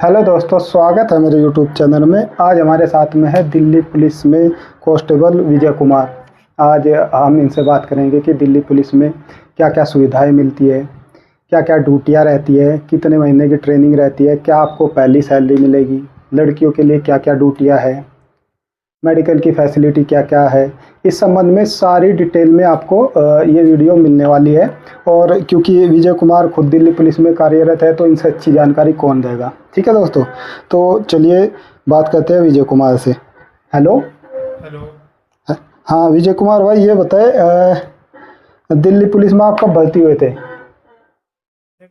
Hello दोस्तों, स्वागत है मेरे यूट्यूब चैनल में। आज हमारे साथ में है दिल्ली पुलिस में कांस्टेबल विजय कुमार। आज हम इनसे बात करेंगे कि दिल्ली पुलिस में क्या क्या सुविधाएं मिलती है, क्या क्या ड्यूटियां रहती है, कितने महीने की ट्रेनिंग रहती है, क्या आपको पहली सैलरी मिलेगी, लड़कियों के लिए क्या क्या ड्यूटियां है, मेडिकल की फैसिलिटी क्या क्या है। इस संबंध में सारी डिटेल में आपको ये वीडियो मिलने वाली है। और क्योंकि विजय कुमार खुद दिल्ली पुलिस में कार्यरत है तो इनसे अच्छी जानकारी कौन देगा। ठीक है दोस्तों, तो चलिए बात करते हैं विजय कुमार से। हेलो। हेलो। हाँ विजय कुमार भाई, ये बताए दिल्ली पुलिस में आप कब भर्ती हुए थे?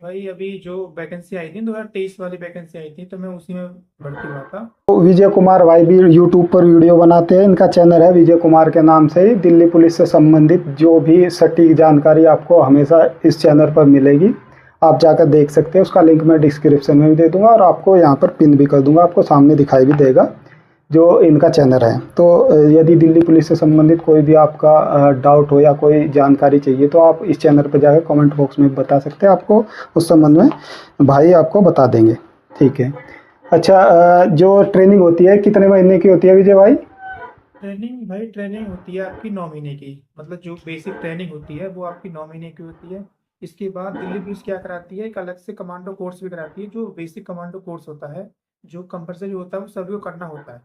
भाई अभी जो वैकेंसी आई थी 2023 वाली वैकेंसी आई थी तो मैं उसी में भर्ती हुआ था। तो विजय कुमार भाई भी यूट्यूब पर वीडियो बनाते हैं। इनका चैनल है विजय कुमार के नाम से ही। दिल्ली पुलिस से संबंधित जो भी सटीक जानकारी आपको हमेशा इस चैनल पर मिलेगी। आप जाकर देख सकते हैं। उसका लिंक मैं डिस्क्रिप्शन में भी दे दूंगा और आपको यहाँ पर पिन भी कर दूंगा, आपको सामने दिखाई भी देगा जो इनका चैनल है। तो यदि दिल्ली पुलिस से संबंधित कोई भी आपका डाउट हो या कोई जानकारी चाहिए तो आप इस चैनल पर जाकर कमेंट बॉक्स में बता सकते हैं। आपको उस संबंध में भाई आपको बता देंगे। ठीक है। अच्छा, जो ट्रेनिंग होती है कितने महीने की होती है विजय भाई? ट्रेनिंग होती है आपकी 9 महीने की। मतलब जो बेसिक ट्रेनिंग होती है वो आपकी 9 महीने की होती है। इसके बाद दिल्ली पुलिस क्या कराती है, एक अलग से कमांडो कोर्स भी कराती है। जो बेसिक कमांडो कोर्स होता है, जो कंपलसरी होता है, वो सभी को करना होता है।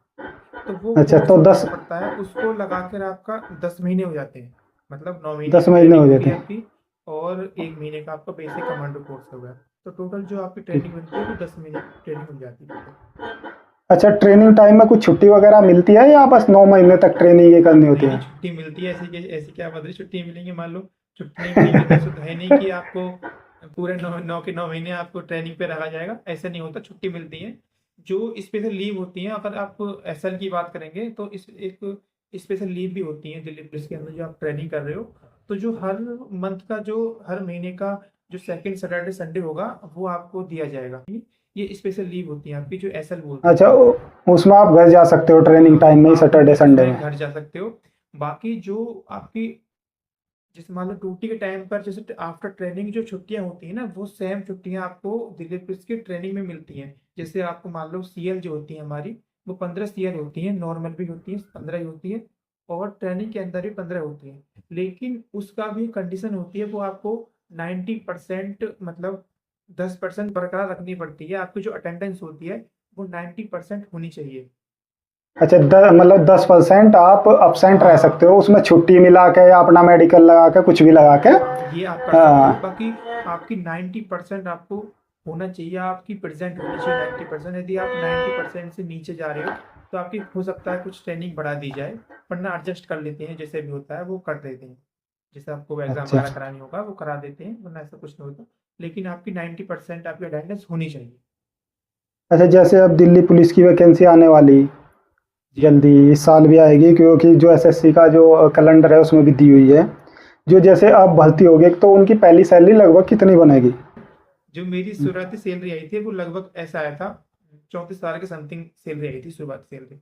तो वो अच्छा, कोर्स तो जो करना दस पड़ता है उसको लगा कर आपका 10 महीने हो जाते हैं। मतलब 9 महीने दस की महीने ट्रेनिंग हो होगी जाते हैं। आपकी, और 1 महीने का आपका बेसिक कमांडो कोर्स होगा। तो टोटल जो आपकी ठीक। ट्रेनिंग बनती है वो 10 महीने की ट्रेनिंग हो जाती है टोटल। अच्छा, ट्रेनिंग टाइम में कुछ छुट्टी वगैरह मिलती है या बस 9 महीने तक ट्रेनिंग ये करनी होती नहीं नहीं, है? छुट्टी मिलती है। ऐसी क्या मतलब छुट्टी मिलेंगी? मान लो छुट्टी नहीं मिलेंगी तो ऐसा तो है नहीं कि आपको पूरे 9 के 9 महीने आपको ट्रेनिंग पे रखा जाएगा। ऐसा नहीं होता, छुट्टी मिलती है। जो स्पेशल लीव होती है, अगर आप एसएल की बात करेंगे तो इस एक स्पेशल लीव भी होती है दिल्ली पुलिस के अंदर जो आप ट्रेनिंग कर रहे हो। तो जो हर मंथ का, जो हर महीने का जो सेकंड सैटरडे संडे होगा वो आपको दिया जाएगा। ये स्पेशल लीव होती है आपकी, जो एसएल बोलते हैं अच्छा, इसको। उसमें आप घर जा सकते हो ट्रेनिंग हाँ, टाइम में ही, आप सैटरडे संडे उसमें में? घर जा सकते हो। बाकी जो आपकी, जैसे मान लो ड्यूटी के टाइम पर, जैसे आफ्टर ट्रेनिंग जो छुट्टियां होती है ना, वो सेम छुट्टियां आपको दिल्ली पुलिस की ट्रेनिंग में मिलती हैं। जैसे आपको मान लो सीएल जो होती है हमारी, वो 15 सीएल होती है। नॉर्मल भी होती है 15 ही होती है, और ट्रेनिंग के अंदर भी 15 होती है। लेकिन उसका भी कंडीशन होती है, वो आपको 90%, मतलब 10% बरकरार रखनी पड़ती है। आपकी जो अटेंडेंस होती है वो 90% होनी चाहिए। अच्छा, मतलब 10% आप अपसेंट रह सकते हाँ हो उसमें, छुट्टी मिला के या अपना मेडिकल लगा के, कुछ भी लगा के। हाँ, ये आप कर सकते हो। हाँ। बाकी आपकी 90% आपको होना चाहिए, आपकी प्रेजेंट होनी चाहिए 90%। यदि आप 90% से नीचे जा रहे हो तो आपकी हो सकता है कुछ ट्रेनिंग बढ़ा दी जाए, वरना एडजस्ट कर लेते हैं। जैसे भी होता है वो कर देते हैं। जैसे आपको एग्जाम अच्छा। वगैरह करानी होगा वो करा देते हैं, वरना ऐसा कुछ नहीं होता। लेकिन आपकी 90% आपकी अटेंडेंस होनी चाहिए। अच्छा, जैसे अब दिल्ली पुलिस की वैकेंसी आने वाली जी। जल्दी, इस साल भी आएगी, क्योंकि जो एसएससी का जो कैलेंडर है उसमें भी दी हुई है। जो जैसे अब भर्ती होगी तो उनकी पहली सैलरी लगभग कितनी बनेगी? जो मेरी शुरुआती सैलरी आई थी वो लगभग ऐसा आया था, 34,000 के समथिंग सैलरी आई थी, शुरुआती सैलरी।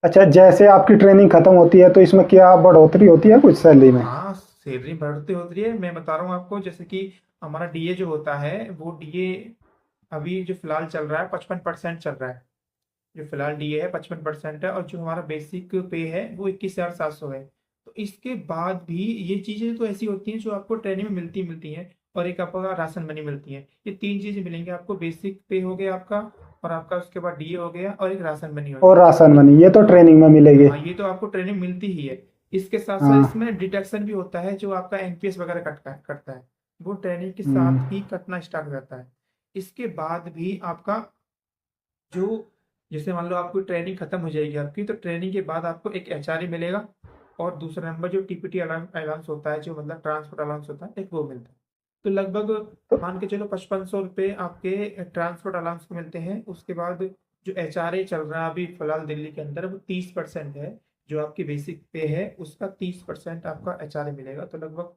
अच्छा, जैसे आपकी ट्रेनिंग खत्म होती है तो इसमें क्या बढ़ोतरी होती है कुछ सैलरी में? हाँ, सैलरी बढ़ती होती है। मैं बता रहा हूँ आपको, जैसे कि हमारा डीए जो होता है, वो डीए अभी जो फिलहाल चल रहा है 55% चल रहा है। जो फिलहाल डीए है 55% है, और जो हमारा बेसिक पे है वो 21,700 है। तो इसके बाद भी ये चीजें तो ऐसी होती हैं जो आपको ट्रेनिंग में मिलती हैं। और एक आपका राशन मनी मिलती है। ये तीन चीजें मिलेंगी आपको। बेसिक पे हो गया आपका, और आपका उसके बाद डीए हो गया, और एक राशन मनी हो और गया। राशन मनी, ये तो हाँ ट्रेनिंग में मिलेगी। हाँ, ये तो आपको ट्रेनिंग मिलती ही है। इसके साथ साथ हाँ। इसमें डिडक्शन भी होता है, जो आपका एनपीएस वगैरह कटता है। वो ट्रेनिंग के हम्म। साथ ही कटना स्टार्ट हो जाता है। इसके बाद भी आपका जो, जैसे मान लो आपकी ट्रेनिंग खत्म हो जाएगी आपकी, तो ट्रेनिंग के बाद आपको एक एचआरए मिलेगा। और दूसरा नंबर जो टीपीटी अलाउंस होता है, जो मतलब ट्रांसपोर्ट अलाउंस होता है, एक वो मिलता है। तो लगभग तो मान के चलो 5500 रुपये आपके ट्रांसपोर्ट अलाउंस को मिलते हैं। उसके बाद जो एचआरए चल रहा है अभी फिलहाल दिल्ली के अंदर, वो 30% है। जो आपकी बेसिक पे है उसका 30% आपका एचआरए मिलेगा। तो लगभग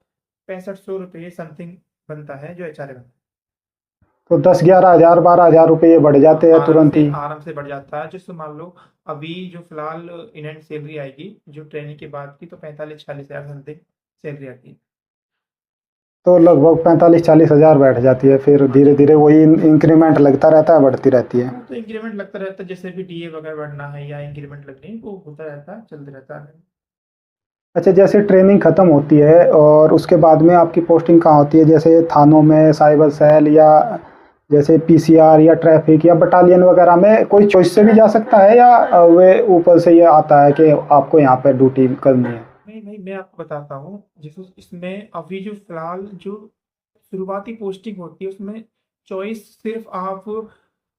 6500 रुपये समथिंग बनता है जो एचआरए बनता है। 10-11 हज़ार 12 हज़ार रुपये बढ़ हाँ, जाते हैं तुरंत ही। आराम से बढ़ जाता है। जैसे मान लो अभी जो फिलहाल इन हैंड सैलरी आएगी जो ट्रेनिंग के बाद की, तो 45-46 हज़ार समथिंग सैलरी आती है। तो लगभग 45-40 हज़ार बैठ जाती है, फिर हाँ धीरे जी। धीरे वही इंक्रीमेंट लगता रहता है, बढ़ती रहती है। हाँ, तो इंक्रीमेंट लगता रहता है, जैसे भी डीए वगैरह बढ़ना है या इंक्रीमेंट लगनी है वो होता रहता है, चलते रहता है। अच्छा, जैसे ट्रेनिंग खत्म होती है और उसके बाद में आपकी पोस्टिंग कहाँ होती है, जैसे थानों में, साइबर सेल, या जैसे पीसीआर या ट्रैफिक या बटालियन वगैरह में कोई चॉइस से भी जा सकता है, या वे ऊपर से ये आता है कि आपको यहाँ पे ड्यूटी करनी है? नहीं भाई, मैं आपको बताता हूँ। जैसे इसमें अभी जो फिलहाल जो शुरुआती पोस्टिंग होती है उसमें चॉइस सिर्फ आप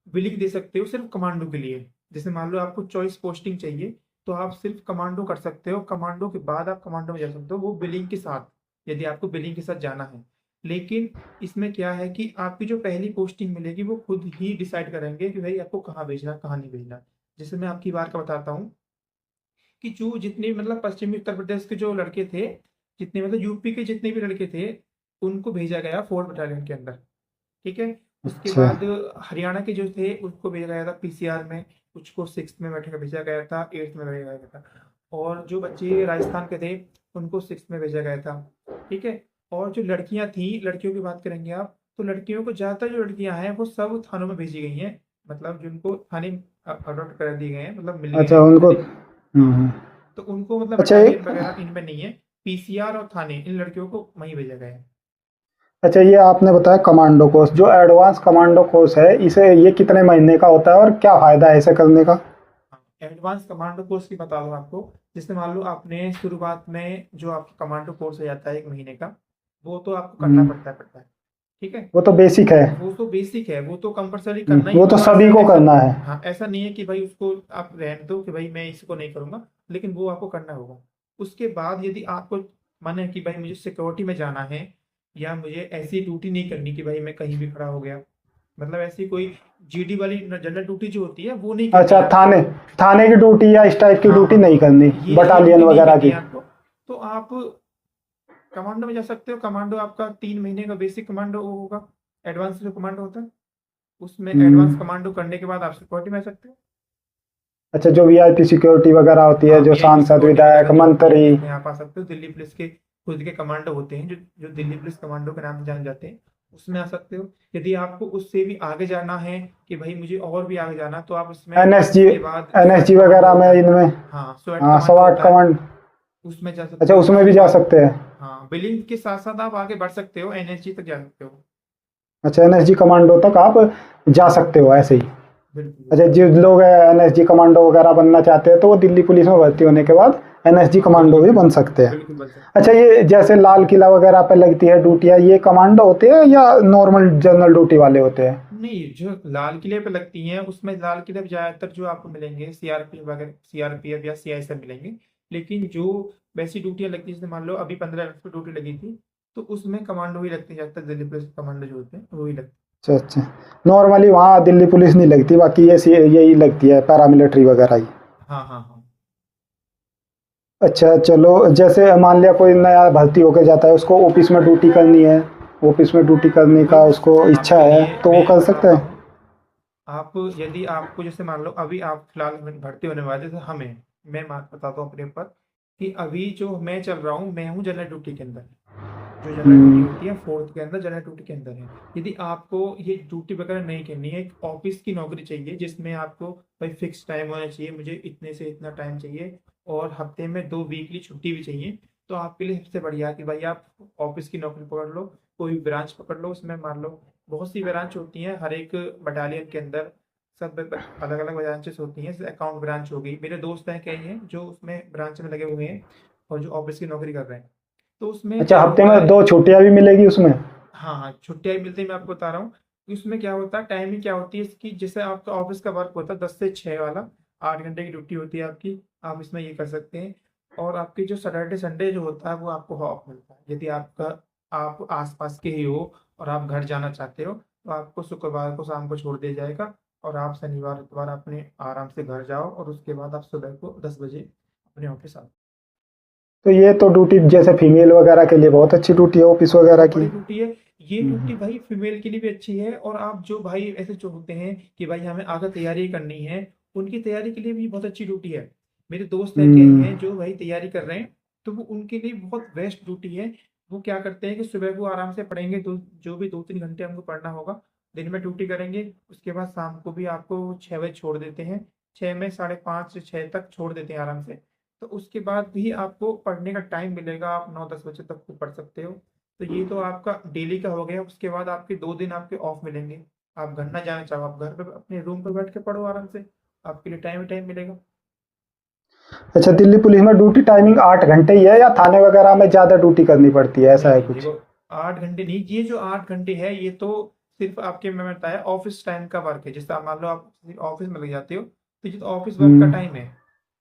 बिलिंग दे सकते हो सिर्फ कमांडो के लिए। जैसे मान लो आपको चॉइस पोस्टिंग चाहिए तो आप सिर्फ कमांडो कर सकते हो, कमांडो के बाद आप कमांडो में जा सकते हो, वो बिलिंग के साथ, यदि आपको बिलिंग के साथ जाना है। लेकिन इसमें क्या है कि आपकी जो पहली पोस्टिंग मिलेगी वो खुद ही डिसाइड करेंगे कि भाई आपको कहाँ भेजना, कहाँ नहीं भेजना। जैसे मैं आपकी बार का बताता हूँ कि जो जितने मतलब पश्चिमी उत्तर प्रदेश के जो लड़के थे, जितने मतलब यूपी के जितने भी लड़के थे, उनको भेजा गया 4th बटालियन के अंदर। ठीक है। उसके अच्छा। बाद हरियाणा के जो थे उसको भेजा गया था पीसीआर में, कुछ को 6th में बैठे भेजा गया था, 8th में भेजा गया था। और जो बच्चे राजस्थान के थे उनको 6th में भेजा गया था। ठीक है। और जो लड़कियां थी, लड़कियों की बात करेंगे आप, तो लड़कियों को ज़्यादातर जो लड़कियां हैं वो सब थानों में भेजी गई हैं, मतलब जिनको थाने अडॉप्ट कर दिए गए हैं, मतलब मिल गए अच्छा, हैं उनको। थाने। हाँ, हम्म। तो उनको मतलब अच्छा बटालियन वगैरह इनमें नहीं है। पीसीआर और थाने इन लड़कियों को वहीं भेजा गया है। अच्छा, ये आपने बताया कमांडो कोर्स, जो एडवांस कमांडो कोर्स है, इसे ये कितने महीने का होता है और क्या फ़ायदा है इसे करने का? एडवांस कमांडो कोर्स की बता दूं आपको। जैसे मान लो आपने शुरुआत में जो आपका कमांडो कोर्स हो जाता है 1 महीने का, वो तो आपको करना हम्म। पड़ता है। ठीक है। वो तो बेसिक है। वो तो बेसिक है, वो तो कंपलसरी करना ही वो तो होगा, सभी ऐसा को ऐसा। करना है। हाँ, ऐसा नहीं है कि भाई उसको आप रहने दो कि भाई मैं इसको नहीं करूंगा, लेकिन वो आपको करना होगा। उसके बाद यदि आपको मन है कि भाई मुझे सिक्योरिटी में जाना है, या मुझे ऐसी ड्यूटी नहीं करनी कि भाई मैं कहीं भी खड़ा हो गया, मतलब ऐसी कोई जीडी वाली जनरल ड्यूटी जो होती है वो नहीं करनी अच्छा, है आपको। थाने थाने की ड्यूटी या इस टाइप की हाँ हाँ हाँ नहीं हाँ, करनी, ये बटालियन ड्यूटी नहीं वगैरह करनी की। है आपको। तो आप कमांडो में जा सकते हो। कमांडो आपका 3 महीने का बेसिक कमांडो होगा। एडवांस जो कमांडो होता है उसमें एडवांस हम्म। कमांडो करने के बाद आप सिक्योरिटी में आ सकते हो। अच्छा, जो वीआईपी सिक्योरिटी वगैरह होती है, हाँ, जो वीआईपी सांसद, सिक्योरिटी विधायक, वगैरह जो होती है मंत्री। उसमें आप आ सकते हो। दिल्ली पुलिस के खुद के कमांडो होते हैं जो जो दिल्ली पुलिस कमांडो के नाम से जाने जाते हैं, उसमें आ सकते हो। यदि आपको उससे भी आगे जाना है कि भाई मुझे और भी आगे जाना, तो आप उसमें एनएसजी, उसके बाद स्वैट एनएसजी कमांडो वगैरह होता में, है। इनमें। हाँ, स्वैट हाँ, कमांडो स्वाट होता है, कमांड। उसमें जा अच्छा, सकते हो। उसमें भी उसके जा बाद सकते हैं। हाँ, बिलिंग के साथ साथ आप आगे बढ़ सकते हो, एनएसजी तक जा सकते हो। अच्छा, एनएसजी कमांडो तक आप जा हाँ, सकते हो ऐसे ही? बिल्कुल अच्छा, बिल्कुल। जो लोग एनएसजी कमांडो वगैरह बनना चाहते हैं तो वो दिल्ली पुलिस में भर्ती होने के बाद एनएसजी हाँ, कमांडो बिल्कुल भी बन बिल्कुल। सकते हैं। बिल्कुल बन सकते अच्छा, ये जैसे लाल किला वगैरह पे लगती है ड्यूटियाँ, ये कमांडो होते हैं या नॉर्मल जनरल ड्यूटी वाले होते हैं? हैं। नहीं, जो लाल किले पे लगती हैं उसमें लाल किले पे ज्यादातर जो आपको मिलेंगे सीआरपीएफ वगैरह, सीआरपीएफ या सीआईएसएफ मिलेंगे। लेकिन जो वैसी ड्यूटियां लगती है, जैसे मान लो अभी 15 अगस्त पे ड्यूटी लगी थी, तो उसमें कमांडो ही लगते हैं, ज्यादातर दिल्ली पुलिस कमांडो जो होते हैं वो ही लगते अच्छा अच्छा। नॉर्मली वहाँ दिल्ली पुलिस नहीं लगती, बाकी ये यही लगती है, पैरामिलिट्री वगैरह ही। हैं। हाँ हाँ हाँ। अच्छा, चलो, जैसे मान लिया कोई नया भर्ती होकर जाता है, उसको ऑफिस में ड्यूटी करनी है, ऑफिस में ड्यूटी करने का बिल्कुल। उसको इच्छा आपके है, लिए तो वो मैं कर सकता बताता है? हूँ। आप यदि आपको जैसे मान लो अभी आप फिलहाल भर्ती होने वाले, जैसे हमें, मैं बताता हूँ अपने ऊपर कि अभी जो मैं चल रहा हूँ, मैं हूँ जनरल ड्यूटी के अंदर। जो जनरल ड्यूटी हम्म। होती है 4th के अंदर, जनरल ड्यूटी के अंदर है। यदि आपको ये ड्यूटी वगैरह नहीं करनी है, एक ऑफिस की नौकरी चाहिए जिसमें आपको भाई फिक्स टाइम होना चाहिए, मुझे इतने से इतना टाइम चाहिए, और हफ्ते में 2 वीकली छुट्टी भी चाहिए, तो आपके लिए सबसे बढ़िया है कि भाई आप ऑफिस की नौकरी पकड़ लो, कोई ब्रांच पकड़ लो। उसमें मान लो बहुत सी ब्रांच होती हैं हर एक बटालियन के अंदर, सब अलग अलग ब्रांचेस होती हैं। जैसे अकाउंट ब्रांच हो गई, मेरे दोस्त हैं कई हैं जो उसमें ब्रांच में लगे हुए हैं और जो ऑफिस की नौकरी कर रहे हैं। तो उसमें अच्छा, क्या हफ्ते होता में है, 2 छुट्टियां भी मिलेगी उसमें? हाँ हाँ, छुट्टियां भी मिलती है, मैं आपको बता रहा हूँ कि उसमें क्या होता है। टाइमिंग क्या होती है इसकी, जैसे आपका ऑफिस का वर्क होता है 10 से 6 वाला, 8 घंटे की ड्यूटी होती है आपकी, आप इसमें ये कर सकते हैं। और आपकी जो सैटरडे संडे जो होता है वो आपको ऑफ मिलता है। यदि आपका आप आसपास के ही हो और आप घर जाना चाहते हो, तो आपको शुक्रवार को शाम को छोड़ दिया जाएगा, और आप शनिवार इतवार अपने आराम से घर जाओ, और उसके बाद आप सुबह को 10 बजे अपने ऑफिस आओ। तो ये तो ड्यूटी जैसे फीमेल वगैरह के लिए बहुत अच्छी ड्यूटी है, ऑफिस वगैरह बहुत की। बड़ी ड्यूटी है। ये हम्म। ड्यूटी भाई फीमेल के लिए भी अच्छी है, और आप जो भाई ऐसे जो होते हैं कि भाई हमें आगे तैयारी करनी है, उनकी तैयारी के लिए भी बहुत अच्छी ड्यूटी है। मेरे दोस्त है कई हम्म। हैं जो भाई तैयारी कर रहे हैं, तो वो उनके लिए बहुत बेस्ट ड्यूटी है। वो क्या करते हैं कि सुबह को आराम से पढ़ेंगे, जो भी 2-3 घंटे हमको पढ़ना होगा, दिन में ड्यूटी करेंगे, उसके बाद शाम को भी आपको 6 बजे छोड़ देते हैं। 6 में 5:30 से 6 तक छोड़ देते हैं आराम से। तो उसके बाद भी आपको पढ़ने का टाइम मिलेगा, आप 9-10 बजे तक को पढ़ सकते हो। तो ये तो आपका डेली का हो गया, उसके बाद आपके 2 दिन आपके ऑफ मिलेंगे। आप घर ना जाना चाहो, आप घर पे अपने रूम पे बैठ के पढ़ो आराम से, आपके लिए टाइम ही टाइम मिलेगा। अच्छा, दिल्ली पुलिस में ड्यूटी टाइमिंग 8 घंटे ही है या थाने वगैरह में ज़्यादा ड्यूटी करनी पड़ती है, ऐसा नहीं है नहीं कुछ? देखो, 8 घंटे नहीं, ये जो 8 घंटे है ये तो सिर्फ आपके, मैं बताया, ऑफिस टाइम का वर्क है। जैसे आप मान लो आप ऑफिस में लग जाते हो, तो ये तो ऑफिस वर्क का हम्म। टाइम है।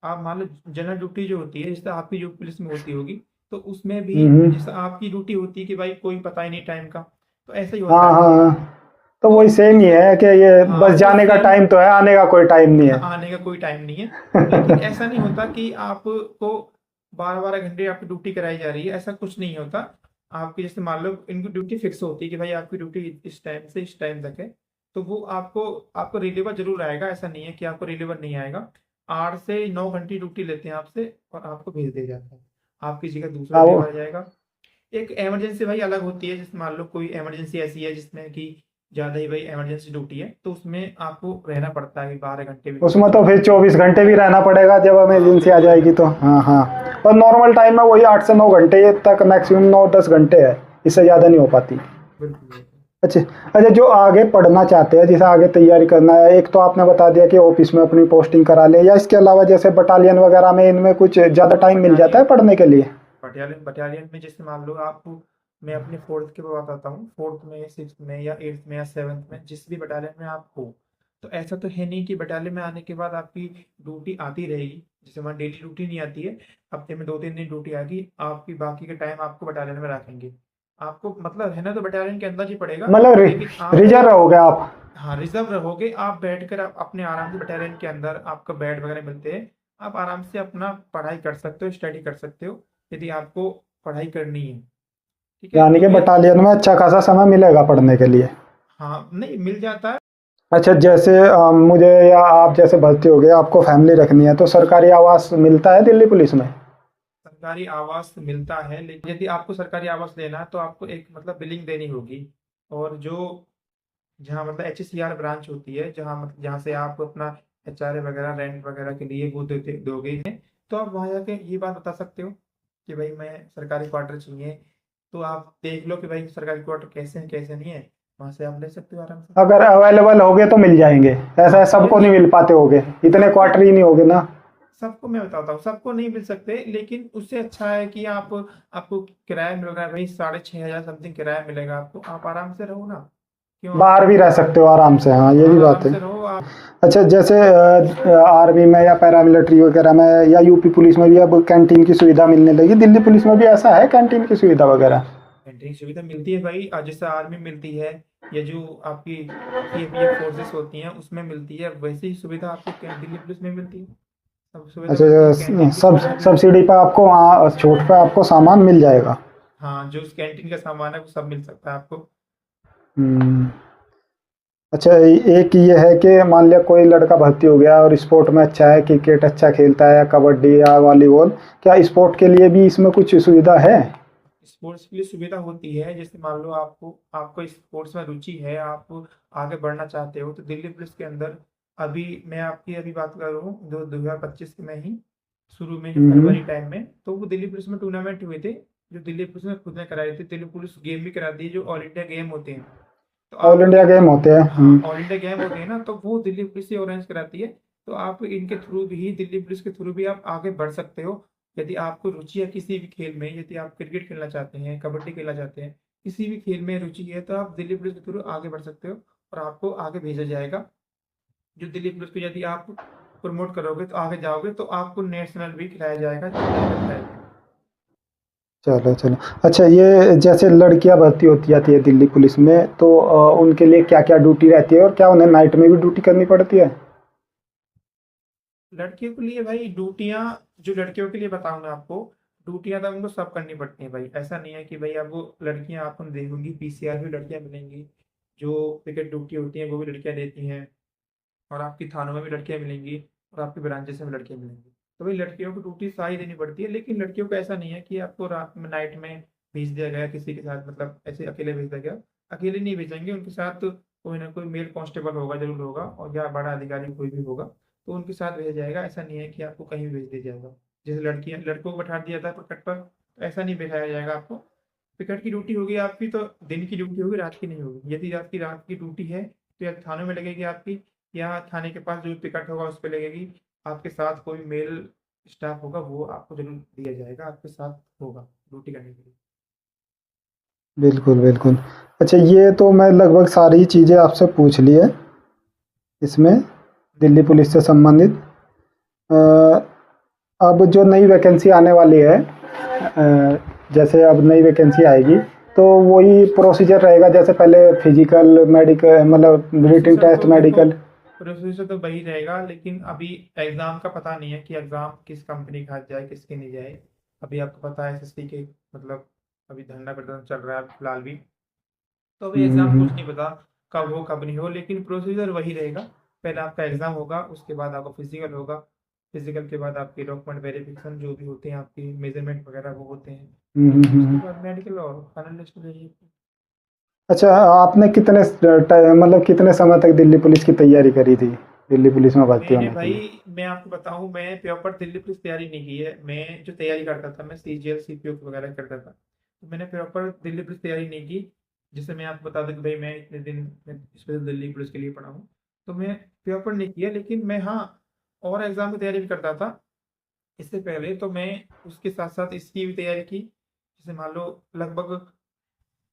आप मान लो जनरल ड्यूटी जो होती है, जैसे आपकी जो पुलिस में होती होगी, तो उसमें भी हम्म। जैसे आपकी ड्यूटी होती है कि भाई कोई पता ही नहीं टाइम का, तो ऐसा ही होता हाँ है। हाँ हाँ। तो तो वही सेम ही उसमें, है कि ये हाँ बस वो जाने का सेम, टाइम तो है, आने का कोई टाइम नहीं है। आने का कोई टाइम नहीं है। लेकिन ऐसा नहीं होता कि आपको 12-12 घंटे आपकी ड्यूटी कराई जा रही है, ऐसा कुछ नहीं होता। आपकी जैसे मान लो इनकी ड्यूटी फिक्स होती है कि भाई आपकी ड्यूटी इस टाइम से इस टाइम तक है, तो वो आपको आपको रिलीवर जरूर आएगा, ऐसा नहीं है कि आपको रिलीवर नहीं आएगा। 8 से 9 घंटे ड्यूटी लेते हैं आपसे और आपको भेज दिया जाता है, आपकी जगह दूसरा हाँ वो। रिलीवर आ जाएगा। एक इमरजेंसी भाई अलग होती है, जैसे मान लो कोई इमरजेंसी ऐसी है जिसमें कि ज़्यादा ही भाई इमरजेंसी ड्यूटी है, तो उसमें आपको रहना पड़ता है, 12 घंटे भी ड्यूटी उसमें तो करनी फिर पड़ती है। 24 घंटे भी रहना पड़ेगा जब हाँ इमरजेंसी आ बिल्कुल जाएगी तो। बिल्कुल हाँ हाँ। पर नॉर्मल टाइम में वही 8 से 9 घंटे तक, मैक्सिमम 9-10 घंटे है, इससे ज़्यादा नहीं हो पाती। बिल्कुल बिल्कुल। अच्छा। अच्छा, जो आगे पढ़ना चाहते हैं, जैसे आगे तैयारी करना है, एक तो आपने बता दिया कि ऑफिस में अपनी पोस्टिंग करा ले, या इसके अलावा जैसे बटालियन वगैरह में इनमें कुछ ज़्यादा हाँ टाइम मिल जाता है बटालियन, पढ़ने के लिए? बटालियन बटालियन में जैसे मान लो आप, मैं अपने फोर्थ के बात बताता हूँ, फोर्थ में, सिक्स में या एट्थ में या सेवन्थ में, जिस भी बटालियन में आप हो, तो ऐसा तो है नहीं कि बटालियन में आने के बाद आपकी ड्यूटी आती रहेगी। जैसे हमारी डेली ड्यूटी नहीं आती है, हफ्ते में 2-3 दिन ड्यूटी आएगी आपकी, बाकी के टाइम आपको बटालियन में रखेंगे। आपको मतलब है ना, तो बटालियन के अंदर ही पड़ेगा, मतलब लेकिन आप, रिजर्व रहोगे आप? हाँ रिजर्व रहोगे आप, बैठकर आप अपने आराम से बटालियन के अंदर आपको बेड वगैरह मिलते हैं, आप आराम से अपना पढ़ाई कर सकते हो, स्टडी कर सकते हो, यदि आपको पढ़ाई करनी है। ठीक है, यानी तो कि ये, बटालियन में अच्छा खासा समय मिलेगा पढ़ने के लिए? हाँ नहीं मिल जाता है। अच्छा, जैसे मुझे या आप जैसे भर्ती हो गए, आपको फैमिली रखनी है, तो सरकारी आवास मिलता है दिल्ली पुलिस में? सरकारी आवास मिलता है, लेकिन यदि आपको सरकारी आवास लेना है तो आपको एक मतलब बिलिंग देनी होगी। और जो, जहाँ मतलब HCR ब्रांच होती है, जहाँ मतलब जहाँ से आप अपना HRA वगैरह रेंट वगैरह के लिए वो देते दोगे हैं, तो आप वहाँ जाके ये बात बता सकते हो कि भाई मैं सरकारी क्वार्टर चाहिए। तो आप देख लो कि भाई सरकारी क्वार्टर कैसे हैं कैसे नहीं है, वहाँ से आप ले सकते हो आराम से। अगर अवेलेबल होगे तो मिल जाएंगे? ऐसा है, हाँ सबको नहीं यदि, मिल पाते होगे, इतने सबको, क्वार्टर ही नहीं होगे ना? सबको मैं बताता हूँ, सबको नहीं मिल सकते, लेकिन उससे अच्छा है कि आप, आपको किराया मिल रहा है भाई, 6,500 समथिंग किराया मिलेगा आपको, आप आराम से रहो ना, क्यों आप बाहर भी रह सकते हो आराम से, हाँ ये भी बाहर बात आराम है। से रहो आप। अच्छा, जैसे आर्मी में या पैरामिलिट्री वगैरह में या यूपी पुलिस में भी अब कैंटीन की सुविधा मिलने लगी, दिल्ली पुलिस में भी ऐसा है कैंटीन की सुविधा वगैरह? कैंटीन सुविधा मिलती है भाई, जैसे आर्मी मिलती है, या जो आपकी CAPF फोर्सेस होती हैं उसमें मिलती है, वैसी ही सुविधा आपको दिल्ली पुलिस में मिलती है, सब सुविधा मिलती है, अच्छा, कैंटीन की सब सुविधा भी मिलती सब्सिडी है। पे आपको वहाँ छूट पे आपको सामान मिल जाएगा? हाँ जो उस कैंटीन का सामान है वो सब मिल सकता है आपको। हम्म। अच्छा, एक ये है कि मान लिया कोई लड़का भर्ती हो गया और स्पोर्ट में अच्छा है, क्रिकेट अच्छा खेलता है या कबड्डी या वॉलीबॉल, क्या स्पोर्ट के लिए भी इसमें कुछ सुविधा है? स्पोर्ट्स के लिए सुविधा होती है, जैसे मान लो आपको, आपको स्पोर्ट्स में रुचि है, आप आगे बढ़ना चाहते हो, तो दिल्ली पुलिस के अंदर, अभी मैं आपकी अभी बात कर रहा हूँ 2025 में ही, शुरू में जो हम्म। फरवरी टाइम में, तो वो दिल्ली पुलिस में टूर्नामेंट हुए थे, जो दिल्ली पुलिस ने खुद ने कराए थे। दिल्ली पुलिस गेम भी कराती है, जो ऑल इंडिया गेम होते हैं, तो ऑल आप इंडिया इन, गेम होते हैं। हाँ ऑल इंडिया गेम होते हैं ना, तो वो दिल्ली पुलिस ही ऑर्गेनाइज कराती है। तो आप इनके थ्रू भी, दिल्ली पुलिस के थ्रू भी आप आगे बढ़ सकते हो। यदि आपको रुचि है किसी भी खेल में, यदि आप क्रिकेट खेलना चाहते हैं, कबड्डी खेलना चाहते हैं, किसी भी खेल में रुचि है, तो आप दिल्ली पुलिस के थ्रू आगे बढ़ सकते हो, और आपको आगे भेजा जाएगा। जो दिल्ली पुलिस को यदि आप प्रमोट करोगे तो आगे जाओगे, तो आपको नेशनल भी खिलाया जाएगा, इंटरनेशनल खिलाया जाएगा। चलो चलो। अच्छा, ये जैसे लड़कियां भर्ती होती जाती है दिल्ली पुलिस में, तो उनके लिए क्या क्या ड्यूटी रहती है, और क्या उन्हें नाइट में भी ड्यूटी करनी पड़ती है? लड़कियों के लिए भाई ड्यूटियां, जो लड़कियों के लिए बताऊं मैं आपको, ड्यूटियां तो उनको सब करनी पड़ती हैं भाई, ऐसा नहीं है कि भाई अब वो लड़कियां आपको देखोगी, PCR भी लड़कियां मिलेंगी, जो पिकेट ड्यूटी होती है वो भी लड़कियां देती हैं, और आपकी थानों में भी लड़कियां मिलेंगी, और आपकी ब्रांचेस में भी लड़कियां मिलेंगी। तो भाई लड़कियों को ड्यूटी सारी देनी पड़ती है, लेकिन लड़कियों को ऐसा नहीं है कि आपको रात में, नाइट में भेज दिया गया किसी के साथ, मतलब ऐसे अकेले भेज दिया गया, अकेले नहीं भेजेंगे, उनके साथ कोई ना कोई मेल कांस्टेबल होगा, जरूर होगा, और या बड़ा अधिकारी कोई भी होगा, तो उनके साथ भेजा जाएगा। ऐसा नहीं है कि आपको कहीं भी भेज दिया जाएगा। जैसे लड़कियां लड़कों को बैठा दिया था पिकट पर, तो ऐसा नहीं बैठाया जाएगा आपको। पिकट की ड्यूटी होगी आपकी तो दिन की ड्यूटी होगी, रात की नहीं होगी। यदि आपकी रात की ड्यूटी है तो या थानों में लगेगी आपकी, या थाने के पास जो पिकट होगा उस पर लगेगी। आपके साथ कोई मेल स्टाफ होगा, वो आपको जरूर दिया जाएगा, आपके साथ होगा ड्यूटी करने के लिए। बिल्कुल, बिल्कुल। अच्छा, ये तो मैं लगभग सारी चीज़ें आपसे पूछ ली है इसमें, दिल्ली पुलिस से संबंधित। अ, अब जो नई वैकेंसी आने वाली है, जैसे अब नई वैकेंसी आएगी, तो वही प्रोसीजर रहेगा जैसे पहले फिजिकल, मेडिकल, मतलब रिटन प्रोसेसर टेस्ट, तो देखो, मेडिकल। प्रोसेसर तो वही रहेगा, लेकिन अभी एग्जाम का पता नहीं है कि एग्जाम किस कंपनी का जाए किसके नहीं जाए। अभी आपको पता है एसएससी के, मतलब अभी धरना प्रदर्शन चल रहा है फिलहाल भी, तो अभी एग्जाम कुछ नहीं पता कब हो कब नहीं हो, लेकिन प्रोसीजर वही रहेगा। पहले आपका एग्जाम होगा, उसके बाद आपका फिजिकल होगा, फिजिकल के बाद आपके डॉक्यूमेंट वेरिफिकेशन जो भी होते हैं, आपकी मेजरमेंट वगैरह वो होते हैं, उसके बाद मेडिकल और फाइनल लिस्ट हो जाएगी। अच्छा, आपने मतलब कितने समय तक दिल्ली पुलिस की तैयारी करी थी, दिल्ली पुलिस में भर्ती मैंने होने के भाई, लिए? मैं आपको बताऊं, मैं प्रॉपर दिल्ली पुलिस तैयारी नहीं की है। मैं जो तैयारी करता था, मैं सीजीएल सीपीओ वगैरह करता था, तो मैंने प्रॉपर दिल्ली पुलिस तैयारी नहीं की। जैसे मैं आपको बता दूं कि भाई मैं इतने दिन स्पेशल दिल्ली पुलिस के लिए पढ़ा हूँ, तो मैं प्रॉपर नहीं किया, लेकिन मैं हाँ और एग्जाम की तैयारी भी करता था इससे पहले। तो मैं उसके साथ साथ इसकी भी तैयारी की। जैसे मान लो लगभग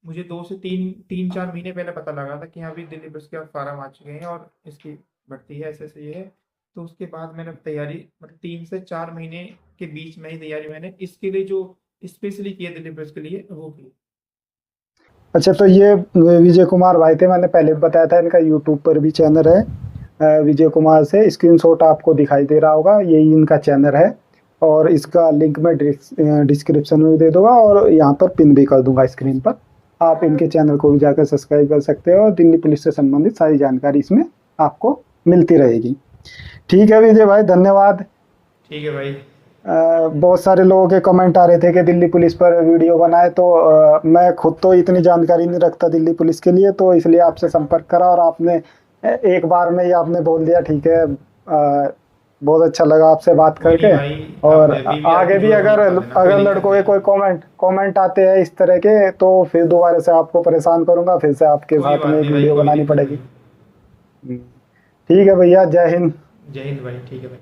मुझे 2 से 3 4 महीने पहले पता लगा था कि हाँ अभी दिल्ली पुलिस के फार्म आ चुके हैं और इसकी भर्ती है, ऐसे ऐसे ये है। तो उसके बाद मैंने तैयारी, मतलब 3 से 4 महीने के बीच में ही तैयारी मैंने इसके लिए जो स्पेशली की है दिल्ली पुलिस के लिए वो की। अच्छा, तो ये विजय कुमार भाई थे, मैंने पहले भी बताया था, इनका यूट्यूब पर भी चैनल है। विजय कुमार से स्क्रीनशॉट आपको दिखाई दे रहा होगा, यही इनका चैनल है। और इसका लिंक मैं डिस्क्रिप्शन में भी दे दूंगा और यहाँ पर पिन भी कर दूंगा स्क्रीन पर। आप इनके चैनल को भी जाकर सब्सक्राइब कर सकते हो और दिल्ली पुलिस से संबंधित सारी जानकारी इसमें आपको मिलती रहेगी। ठीक है विजय भाई, धन्यवाद। ठीक है भाई। बहुत सारे लोगों के कमेंट आ रहे थे कि दिल्ली पुलिस पर वीडियो बनाए, तो मैं खुद तो इतनी जानकारी नहीं रखता दिल्ली पुलिस के लिए, तो इसलिए आपसे संपर्क करा और आपने एक बार में ही आपने बोल दिया। ठीक है, बहुत अच्छा लगा आपसे बात कोई नहीं करके। भाई, आप और जब भी आगे आपकी भी जरूरत हो अगर बता देना, कोई अगर दिक्कत लड़कों नहीं के है। कोई कमेंट कमेंट आते हैं इस तरह के, तो फिर दोबारा से आपको परेशान करूंगा, फिर से आपके कोई साथ में बात एक नहीं भाई, वीडियो कोई बनानी दिक्कत पड़ेगी। नहीं। ठीक है भैया, जय हिंद। जय हिंद भाई, ठीक है भाई।